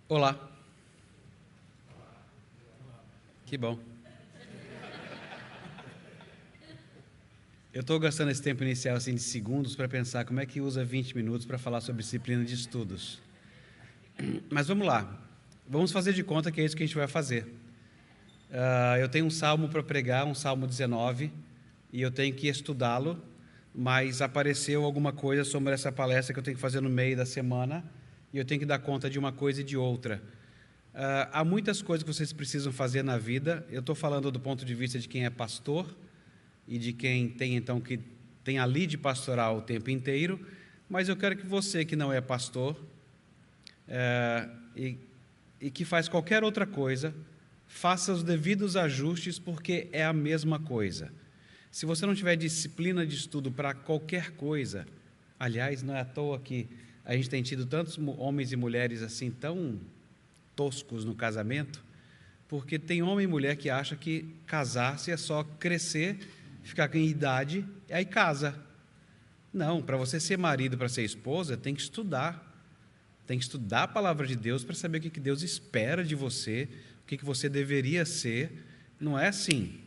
Olá. Que bom. Eu estou gastando esse tempo inicial assim, de segundos para pensar como é que usa 20 minutos para falar sobre disciplina de estudos. Mas vamos lá. Vamos fazer de conta que é isso que a gente vai fazer. Eu tenho um salmo para pregar, um salmo 19, e eu tenho que estudá-lo, mas apareceu alguma coisa sobre essa palestra que eu tenho que fazer no meio da semana, e eu tenho que dar conta de uma coisa e de outra. Há muitas coisas que vocês precisam fazer na vida. Eu estou falando do ponto de vista de quem é pastor e de quem tem, então, que tem a lead pastoral o tempo inteiro, mas eu quero que você que não é pastor e que faz qualquer outra coisa, faça os devidos ajustes, porque é a mesma coisa. Se você não tiver disciplina de estudo para qualquer coisa, aliás, não é à toa que a gente tem tido tantos homens e mulheres assim tão toscos no casamento, porque tem homem e mulher que acha que casar-se é só crescer, ficar com idade, e aí casa. Não, para você ser marido, para ser esposa, tem que estudar. Tem que estudar a palavra de Deus para saber o que Deus espera de você, o que você deveria ser. Não é assim.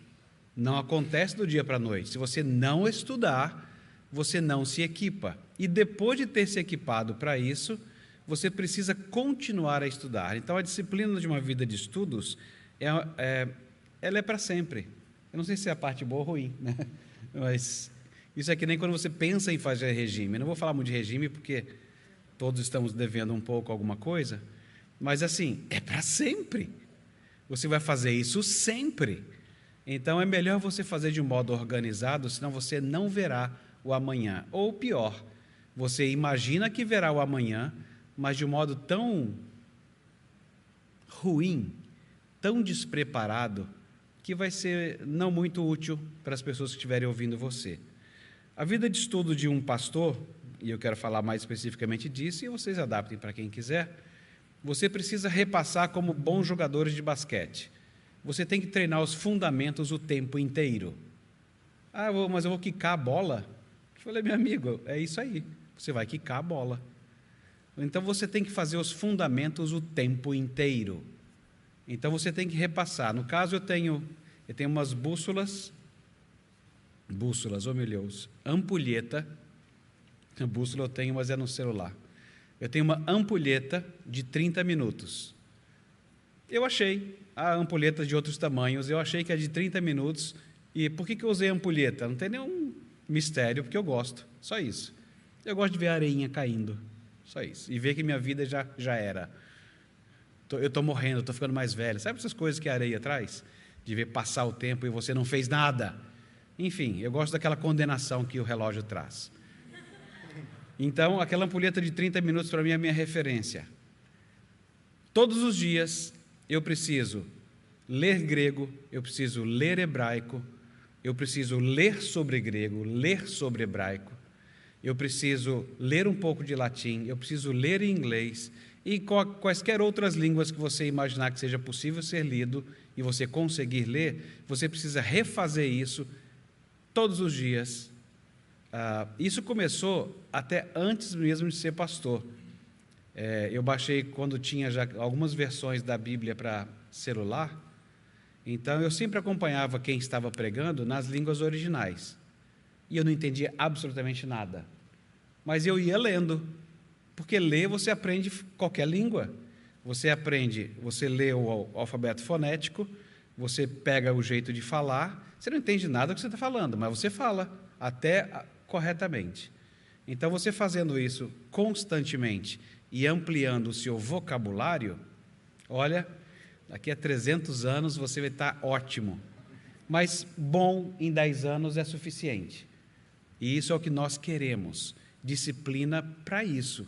Não acontece do dia para a noite. Se você não estudar, você não se equipa. E depois de ter se equipado para isso, você precisa continuar a estudar. Então, a disciplina de uma vida de estudos, ela é para sempre. Eu não sei se é a parte boa ou ruim, né? Mas isso é que nem quando você pensa em fazer regime. Eu não vou falar muito de regime, porque todos estamos devendo um pouco alguma coisa, mas assim, é para sempre. Você vai fazer isso sempre. Então, é melhor você fazer de um modo organizado, senão você não verá o amanhã. Ou pior, você imagina que verá o amanhã, mas de um modo tão ruim, tão despreparado, que vai ser não muito útil para as pessoas que estiverem ouvindo você. A vida de estudo de um pastor, e eu quero falar mais especificamente disso, e vocês adaptem para quem quiser, você precisa repassar como bons jogadores de basquete. Você tem que treinar os fundamentos o tempo inteiro. Mas eu vou quicar a bola? Eu falei, meu amigo, é isso aí, você vai quicar a bola. Então, você tem que fazer os fundamentos o tempo inteiro. Então, você tem que repassar. No caso, eu tenho umas bússolas, oh meu Deus, ampulheta. A bússola eu tenho, mas é no celular. Eu tenho uma ampulheta de 30 minutos. Eu achei a ampulheta de outros tamanhos, eu achei que é de 30 minutos. E por que eu usei a ampulheta? Não tem nenhum mistério, porque eu gosto, só isso. Eu gosto de ver a areinha caindo, só isso. E ver que minha vida já era. Eu estou morrendo, estou ficando mais velho. Sabe essas coisas que a areia traz? De ver passar o tempo e você não fez nada. Enfim, eu gosto daquela condenação que o relógio traz. Então, aquela ampulheta de 30 minutos para mim é a minha referência. Todos os dias eu preciso ler grego, eu preciso ler hebraico, eu preciso ler sobre grego, ler sobre hebraico, eu preciso ler um pouco de latim, eu preciso ler em inglês e quaisquer outras línguas que você imaginar que seja possível ser lido e você conseguir ler, você precisa refazer isso todos os dias. Isso começou até antes mesmo de ser pastor. Eu baixei quando tinha já algumas versões da Bíblia para celular, então eu sempre acompanhava quem estava pregando nas línguas originais, e eu não entendia absolutamente nada, mas eu ia lendo, porque ler você aprende qualquer língua, você lê o alfabeto fonético, você pega o jeito de falar, você não entende nada do que você está falando, mas você fala até corretamente. Então, você fazendo isso constantemente e ampliando o seu vocabulário, olha, daqui a 300 anos você vai estar ótimo. Mas bom em 10 anos é suficiente. E isso é o que nós queremos, disciplina para isso.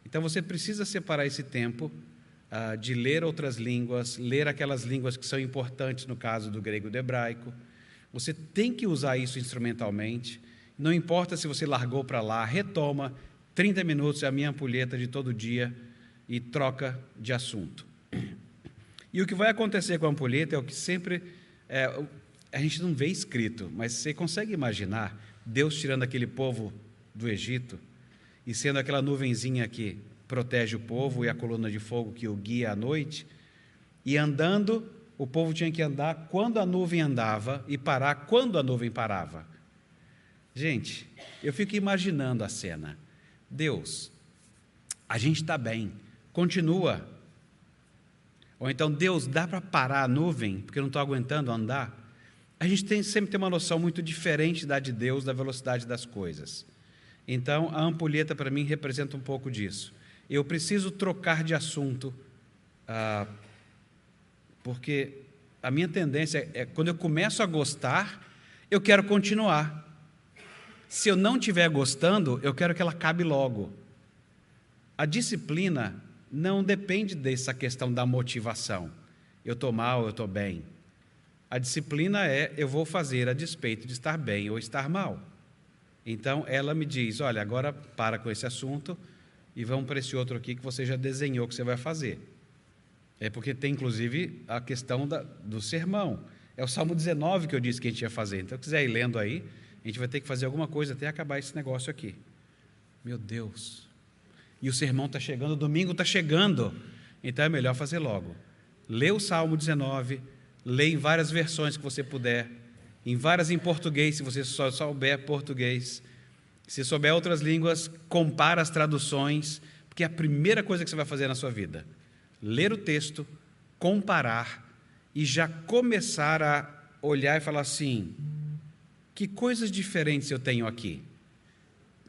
Então, você precisa separar esse tempo de ler outras línguas, ler aquelas línguas que são importantes no caso do grego e do hebraico. Você tem que usar isso instrumentalmente. Não importa se você largou para lá, retoma, 30 minutos é a minha ampulheta de todo dia e troca de assunto. E o que vai acontecer com a ampulheta é o que sempre, a gente não vê escrito, mas você consegue imaginar Deus tirando aquele povo do Egito e sendo aquela nuvenzinha que protege o povo e a coluna de fogo que o guia à noite. E andando, o povo tinha que andar quando a nuvem andava e parar quando a nuvem parava. Gente, eu fico imaginando a cena. Deus, a gente está bem, continua. Ou então, Deus, dá para parar a nuvem, porque eu não estou aguentando andar? A gente sempre tem uma noção muito diferente da de Deus, da velocidade das coisas. Então, a ampulheta, para mim, representa um pouco disso. Eu preciso trocar de assunto, porque a minha tendência é, quando eu começo a gostar, eu quero continuar. Se eu não estiver gostando, eu quero que ela acabe logo. A disciplina não depende dessa questão da motivação. Eu estou mal, eu estou bem. A disciplina é, eu vou fazer a despeito de estar bem ou estar mal. Então, ela me diz, olha, agora para com esse assunto e vamos para esse outro aqui que você já desenhou que você vai fazer. É porque tem, inclusive, a questão do sermão. É o Salmo 19 que eu disse que a gente ia fazer. Então, se quiser ir lendo aí, a gente vai ter que fazer alguma coisa até acabar esse negócio aqui. Meu Deus! E o sermão está chegando, o domingo está chegando. Então, é melhor fazer logo. Lê o Salmo 19, lê em várias versões que você puder, em várias em português, se você só souber português. Se souber outras línguas, compara as traduções, porque é a primeira coisa que você vai fazer na sua vida. Ler o texto, comparar e já começar a olhar e falar assim, que coisas diferentes eu tenho aqui?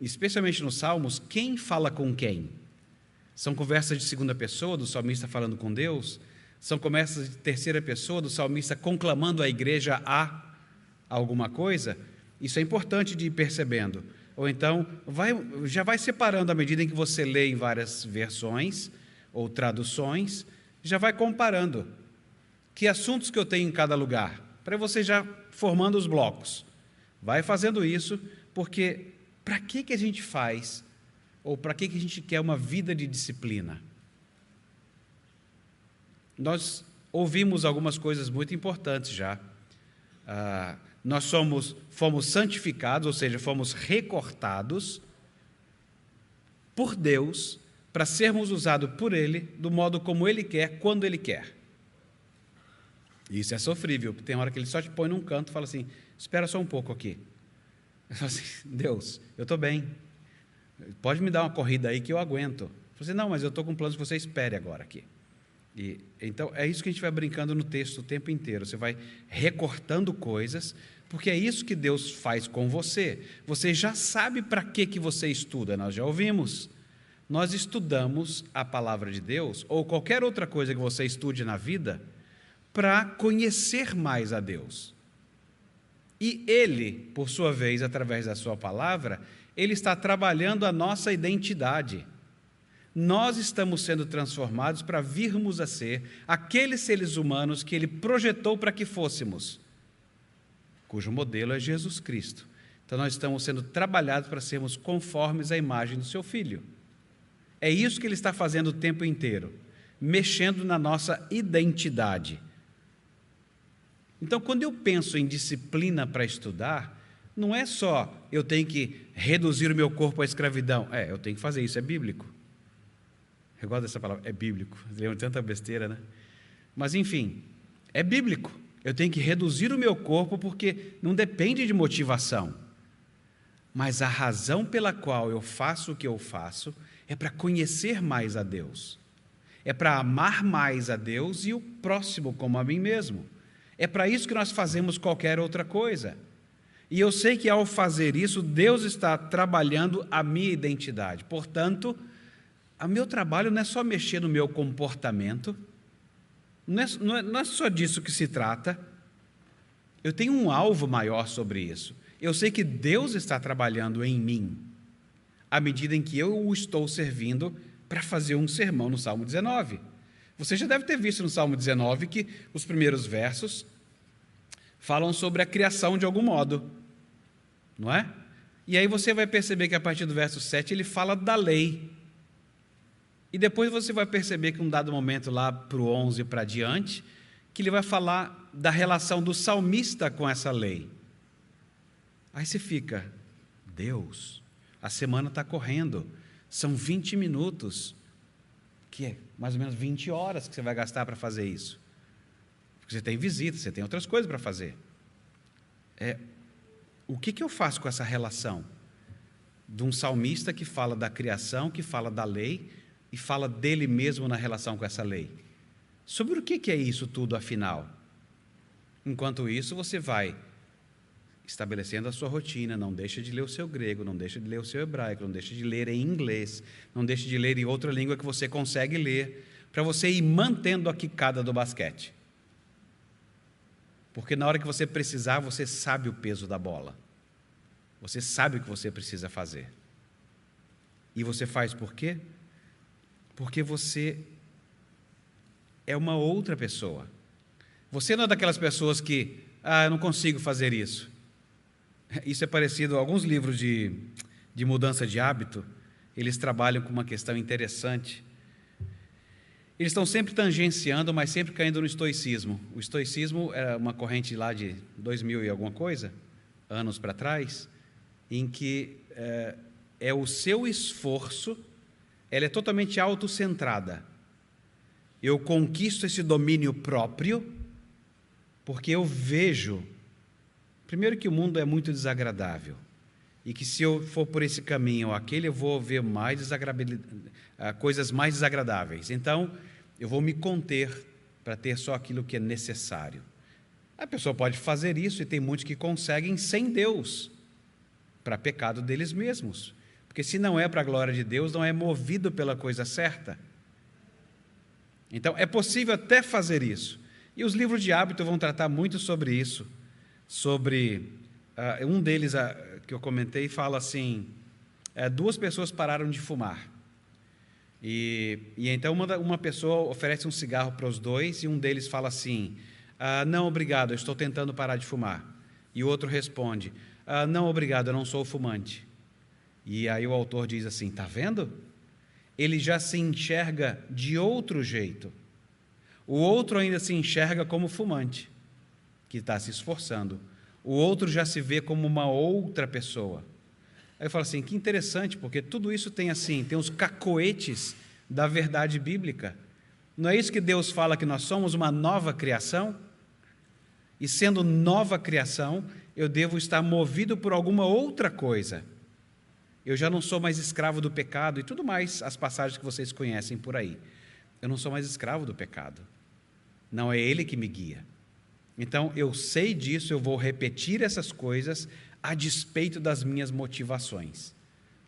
Especialmente nos Salmos, quem fala com quem? São conversas de segunda pessoa, do salmista falando com Deus? São conversas de terceira pessoa, do salmista conclamando a igreja a alguma coisa? Isso é importante de ir percebendo. Ou então, já vai separando à medida em que você lê em várias versões ou traduções, já vai comparando que assuntos que eu tenho em cada lugar, para você já formando os blocos. Vai fazendo isso, porque para que a gente faz, ou para que a gente quer uma vida de disciplina? Nós ouvimos algumas coisas muito importantes já. Nós fomos santificados, ou seja, fomos recortados por Deus para sermos usados por Ele do modo como Ele quer, quando Ele quer. Isso é sofrível, porque tem hora que Ele só te põe num canto e fala assim, espera só um pouco aqui. Eu falo assim, Deus, eu estou bem, pode me dar uma corrida aí que eu aguento. Eu falo assim, não, mas eu estou com planos que você espere agora aqui. Então, é isso que a gente vai brincando no texto o tempo inteiro. Você vai recortando coisas, porque é isso que Deus faz com você. Você já sabe para que você estuda, nós já ouvimos. Nós estudamos a palavra de Deus, ou qualquer outra coisa que você estude na vida, para conhecer mais a Deus. E Ele, por sua vez, através da sua palavra, Ele está trabalhando a nossa identidade. Nós estamos sendo transformados para virmos a ser aqueles seres humanos que Ele projetou para que fôssemos, cujo modelo é Jesus Cristo. Então, nós estamos sendo trabalhados para sermos conformes à imagem do Seu Filho. É isso que Ele está fazendo o tempo inteiro, mexendo na nossa identidade. Então, quando eu penso em disciplina para estudar, não é só eu tenho que reduzir o meu corpo à escravidão. Eu tenho que fazer isso, é bíblico. Eu gosto dessa palavra, é bíblico. Lembro tanta besteira, né? Mas, enfim, é bíblico. Eu tenho que reduzir o meu corpo porque não depende de motivação. Mas a razão pela qual eu faço o que eu faço é para conhecer mais a Deus. É para amar mais a Deus e o próximo como a mim mesmo. É para isso que nós fazemos qualquer outra coisa. E eu sei que ao fazer isso, Deus está trabalhando a minha identidade. Portanto, o meu trabalho não é só mexer no meu comportamento, não é só disso que se trata. Eu tenho um alvo maior sobre isso. Eu sei que Deus está trabalhando em mim, à medida em que eu o estou servindo para fazer um sermão no Salmo 19. Você já deve ter visto no Salmo 19 que os primeiros versos falam sobre a criação de algum modo, não é? E aí você vai perceber que a partir do verso 7 ele fala da lei. E depois você vai perceber que um dado momento lá para o 11 para diante, que ele vai falar da relação do salmista com essa lei. Aí você fica, Deus, a semana está correndo, são 20 minutos, que é mais ou menos 20 horas que você vai gastar para fazer isso. Porque você tem visita, você tem outras coisas para fazer. O que eu faço com essa relação de um salmista que fala da criação, que fala da lei e fala dele mesmo na relação com essa lei? Sobre o que é isso tudo, afinal? Enquanto isso, você vai estabelecendo a sua rotina, não deixa de ler o seu grego, não deixa de ler o seu hebraico, não deixa de ler em inglês, não deixa de ler em outra língua que você consegue ler, para você ir mantendo a quicada do basquete. Porque na hora que você precisar, você sabe o peso da bola. Você sabe o que você precisa fazer. E você faz por quê? Porque você é uma outra pessoa. Você não é daquelas pessoas que, eu não consigo fazer isso. Isso é parecido a alguns livros de mudança de hábito. Eles trabalham com uma questão interessante. Eles estão sempre tangenciando, mas sempre caindo no estoicismo. O estoicismo era uma corrente lá de 2000 e alguma coisa, anos para trás, em que é o seu esforço, ela é totalmente autocentrada. Eu conquisto esse domínio próprio, porque eu vejo, primeiro, que o mundo é muito desagradável, e que se eu for por esse caminho ou aquele, eu vou ver coisas mais desagradáveis. Então, eu vou me conter para ter só aquilo que é necessário. A pessoa pode fazer isso, e tem muitos que conseguem sem Deus, para pecado deles mesmos. Porque se não é para a glória de Deus, não é movido pela coisa certa. Então, é possível até fazer isso. E os livros de hábito vão tratar muito sobre isso. Sobre, um deles que eu comentei fala assim, 2 pessoas pararam de fumar. E então uma pessoa oferece um cigarro para os dois, e um deles fala assim, não, obrigado, eu estou tentando parar de fumar. E o outro responde, não, obrigado, eu não sou fumante. E aí o autor diz assim, está vendo? Ele já se enxerga de outro jeito. O outro ainda se enxerga como fumante, que está se esforçando. O outro já se vê como uma outra pessoa. Aí eu falo assim, que interessante, porque tudo isso tem os cacoetes da verdade bíblica. Não é isso que Deus fala, que nós somos uma nova criação? E sendo nova criação, eu devo estar movido por alguma outra coisa. Eu já não sou mais escravo do pecado e tudo mais, as passagens que vocês conhecem por aí. Eu não sou mais escravo do pecado. Não é ele que me guia. Então, eu sei disso, eu vou repetir essas coisas a despeito das minhas motivações.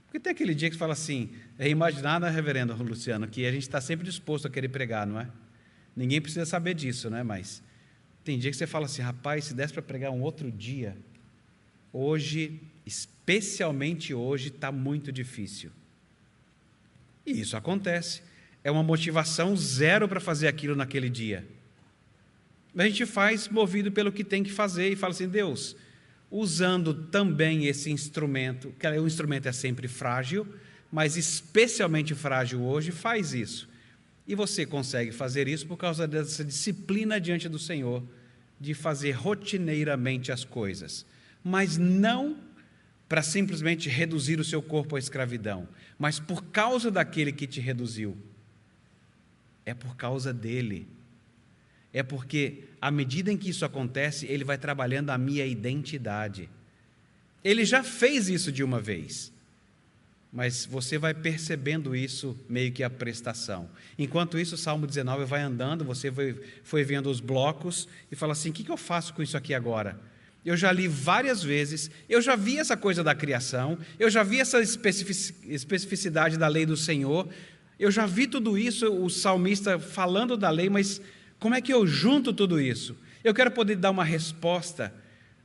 Porque tem aquele dia que você fala assim, imaginar, né, reverendo Luciano, que a gente está sempre disposto a querer pregar, não é? Ninguém precisa saber disso, né? Mas tem dia que você fala assim, rapaz, se desse para pregar um outro dia, hoje, especialmente hoje, está muito difícil. E isso acontece. É uma motivação zero para fazer aquilo naquele dia. A gente faz movido pelo que tem que fazer e fala assim, Deus, usando também esse instrumento, que o instrumento é sempre frágil, mas especialmente frágil hoje, faz isso. E você consegue fazer isso por causa dessa disciplina diante do Senhor, de fazer rotineiramente as coisas, mas não para simplesmente reduzir o seu corpo à escravidão, mas por causa daquele que te reduziu. É por causa dele. É porque, à medida em que isso acontece, ele vai trabalhando a minha identidade. Ele já fez isso de uma vez, mas você vai percebendo isso meio que a prestação. Enquanto isso, o Salmo 19 vai andando, você foi vendo os blocos e fala assim, o que eu faço com isso aqui agora? Eu já li várias vezes, eu já vi essa coisa da criação, eu já vi essa especificidade da lei do Senhor, eu já vi tudo isso, o salmista falando da lei, mas como é que eu junto tudo isso? Eu quero poder dar uma resposta,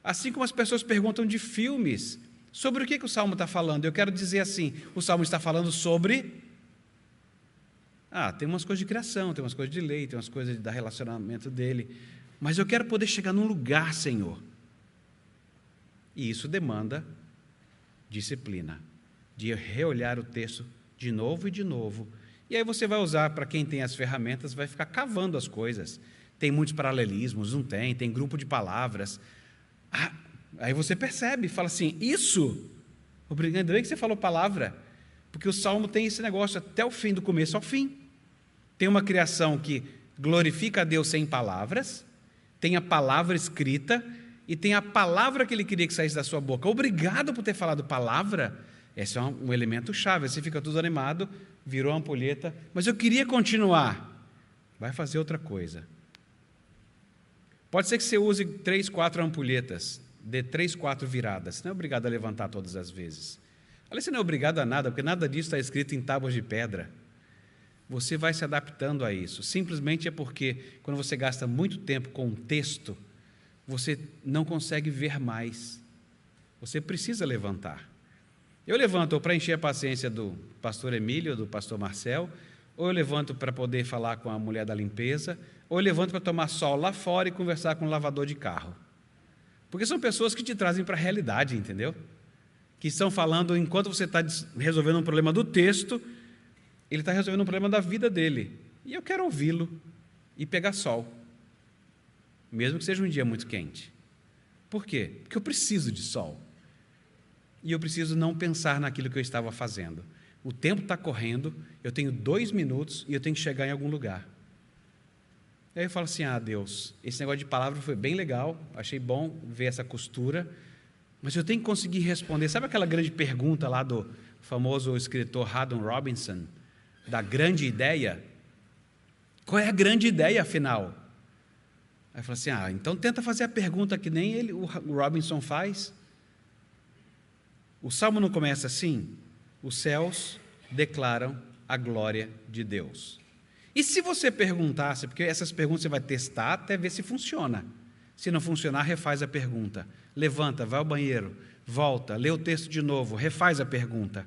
assim como as pessoas perguntam de filmes, sobre o que o Salmo está falando. Eu quero dizer assim, o Salmo está falando sobre... tem umas coisas de criação, tem umas coisas de lei, tem umas coisas do relacionamento dele, mas eu quero poder chegar num lugar, Senhor. E isso demanda disciplina, de reolhar o texto de novo e de novo. E aí você vai usar, para quem tem as ferramentas, vai ficar cavando as coisas. Tem muitos paralelismos, não tem grupo de palavras. Aí você percebe, fala assim, isso, ainda bem que você falou palavra, porque o Salmo tem esse negócio até o fim, do começo ao fim. Tem uma criação que glorifica a Deus sem palavras, tem a palavra escrita e tem a palavra que ele queria que saísse da sua boca. Obrigado por ter falado palavra. Esse é um elemento chave. Você fica tudo animado, virou uma ampulheta, mas eu queria continuar. Vai fazer outra coisa. Pode ser que você use 3, 4 ampulhetas, dê 3, 4 viradas. Você não é obrigado a levantar todas as vezes. Aliás, você não é obrigado a nada, porque nada disso está escrito em tábuas de pedra. Você vai se adaptando a isso. Simplesmente é porque, quando você gasta muito tempo com um texto, você não consegue ver mais. Você precisa levantar. Eu levanto ou para encher a paciência do pastor Emílio, do pastor Marcel, ou eu levanto para poder falar com a mulher da limpeza, ou eu levanto para tomar sol lá fora e conversar com o lavador de carro. Porque são pessoas que te trazem para a realidade, entendeu? Que estão falando, enquanto você está resolvendo um problema do texto, ele está resolvendo um problema da vida dele. E eu quero ouvi-lo e pegar sol, mesmo que seja um dia muito quente. Por quê? Porque eu preciso de sol. E eu preciso não pensar naquilo que eu estava fazendo. O tempo está correndo, eu tenho 2 minutos e eu tenho que chegar em algum lugar. Aí eu falo assim, Deus, esse negócio de palavra foi bem legal, achei bom ver essa costura, mas eu tenho que conseguir responder. Sabe aquela grande pergunta lá do famoso escritor Haddon Robinson, da grande ideia? Qual é a grande ideia, afinal? Aí eu falo assim, então tenta fazer a pergunta que nem o Robinson faz. O Salmo não começa assim? Os céus declaram a glória de Deus. E se você perguntasse, porque essas perguntas você vai testar até ver se funciona. Se não funcionar, refaz a pergunta. Levanta, vai ao banheiro, volta, lê o texto de novo, refaz a pergunta.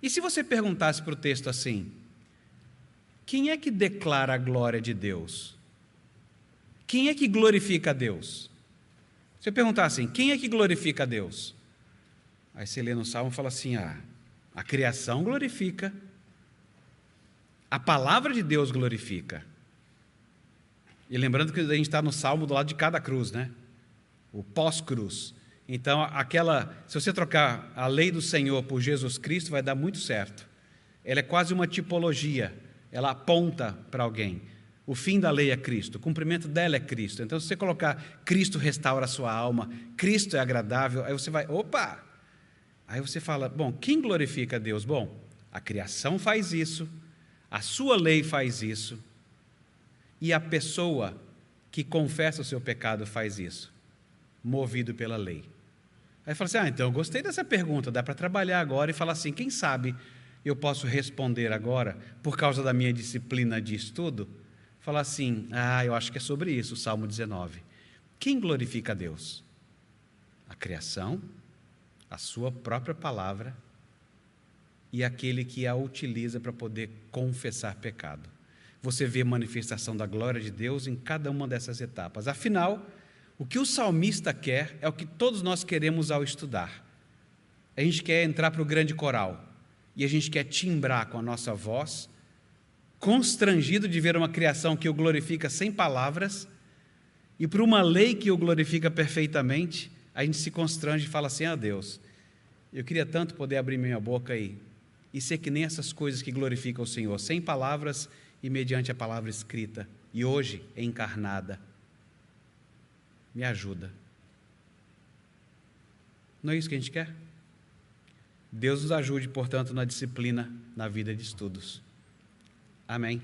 E se você perguntasse para o texto assim, quem é que declara a glória de Deus? Quem é que glorifica a Deus? Se eu perguntar assim, quem é que glorifica a Deus? Aí você lê no Salmo e fala assim, a criação glorifica, a palavra de Deus glorifica. E lembrando que a gente está no Salmo do lado de cada cruz, né? O pós-cruz. Então, se você trocar a lei do Senhor por Jesus Cristo, vai dar muito certo. Ela é quase uma tipologia, ela aponta para alguém. O fim da lei é Cristo, o cumprimento dela é Cristo. Então, se você colocar Cristo restaura a sua alma, Cristo é agradável, aí você vai, opa! Aí você fala, bom, quem glorifica a Deus? Bom, a criação faz isso, a sua lei faz isso, e a pessoa que confessa o seu pecado faz isso, movido pela lei. Aí fala assim, então eu gostei dessa pergunta, dá para trabalhar agora e falar assim, quem sabe eu posso responder agora, por causa da minha disciplina de estudo, falar assim, eu acho que é sobre isso, o Salmo 19. Quem glorifica a Deus? A criação, a sua própria palavra e aquele que a utiliza para poder confessar pecado. Você vê a manifestação da glória de Deus em cada uma dessas etapas. Afinal, o que o salmista quer é o que todos nós queremos ao estudar. A gente quer entrar para o grande coral e a gente quer timbrar com a nossa voz, constrangido de ver uma criação que o glorifica sem palavras e por uma lei que o glorifica perfeitamente, a gente se constrange e fala assim, Deus, eu queria tanto poder abrir minha boca e ser que nem essas coisas que glorificam o Senhor, sem palavras e mediante a palavra escrita, e hoje encarnada. Me ajuda. Não é isso que a gente quer? Deus nos ajude, portanto, na disciplina, na vida de estudos. Amém.